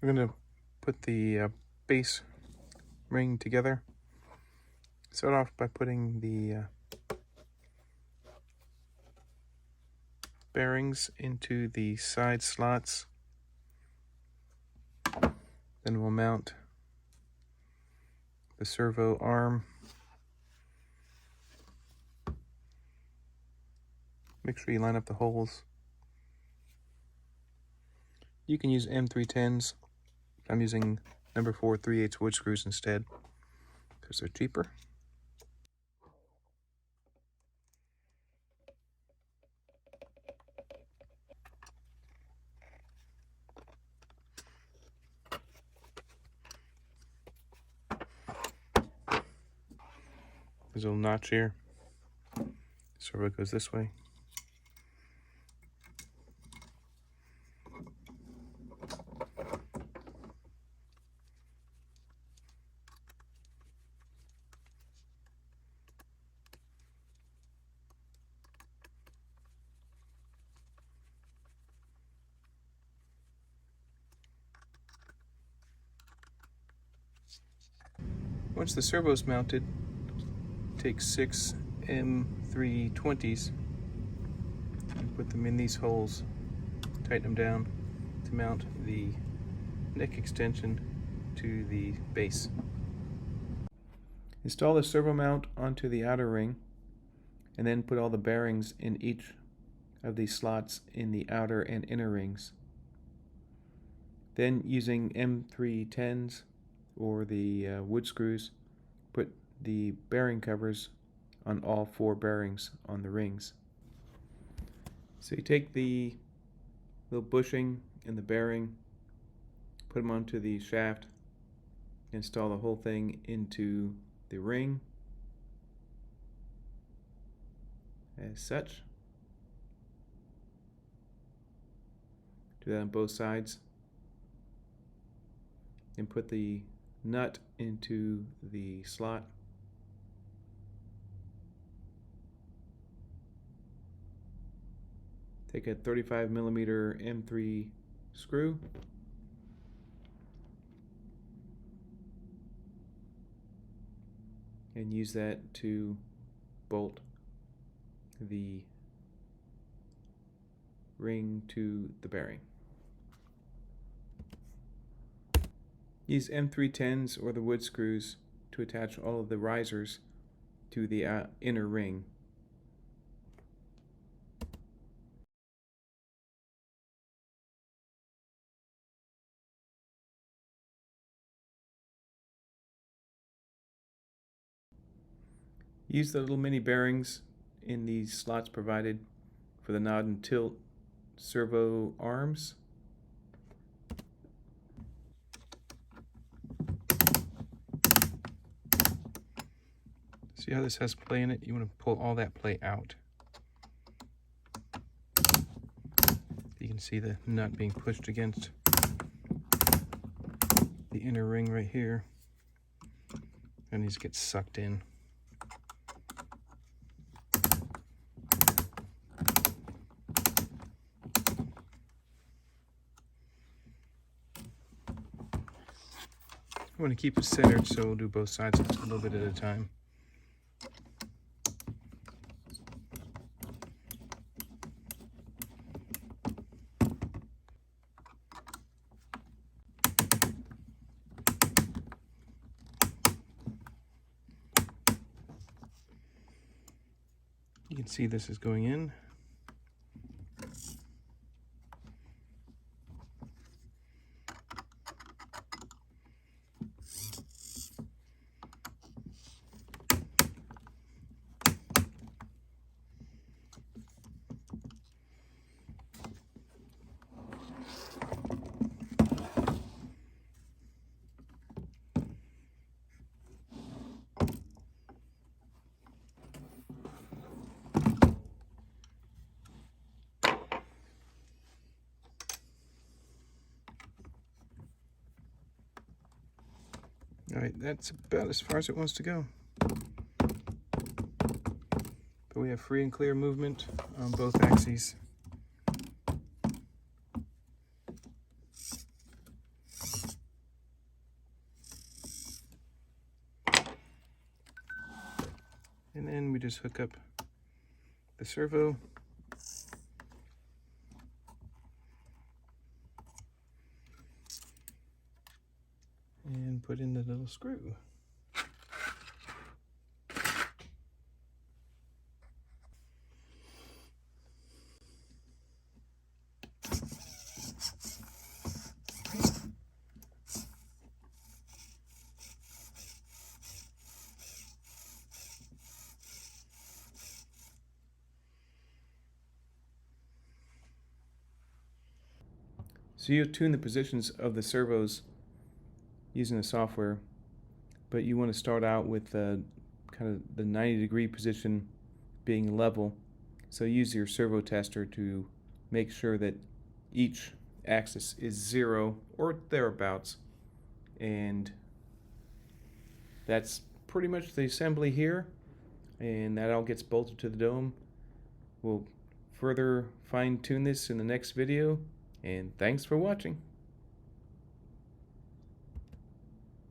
We're going to put the base ring together. Start off by putting the bearings into the side slots. Then we'll mount the servo arm. Make sure you line up the holes. You can use M310s. I'm using number 4 3/8 wood screws instead because they're cheaper. There's a little notch here. Servo goes this way. Once the servo's mounted, take 6 M320s and put them in these holes. Tighten them down to mount the neck extension to the base. Install the servo mount onto the outer ring and then put all the bearings in each of these slots in the outer and inner rings. Then, using M310s or the wood screws, put the bearing covers on all 4 bearings on the rings. So you take the little bushing and the bearing, put them onto the shaft, install the whole thing into the ring as such. Do that on both sides. And put the nut into the slot. Take a 35mm M3 screw. And use that to bolt the ring to the bearing. Use M310s or the wood screws to attach all of the risers to the inner ring. Use the little mini bearings in these slots provided for the nod and tilt servo arms. See how this has play in it? You want to pull all that play out. You can see the nut being pushed against the inner ring right here, and these get sucked in. I want to keep it centered, so we'll do both sides a little bit at a time. You can see this is going in. All right, that's about as far as it wants to go. But we have free and clear movement on both axes. And then we just hook up the servo. And put in the little screw. So you tune the positions of the servos using the software, but you want to start out with kind of the 90-degree position being level. So use your servo tester to make sure that each axis is 0 or thereabouts. And that's pretty much the assembly here, and that all gets bolted to the dome. We'll further fine-tune this in the next video, and thanks for watching.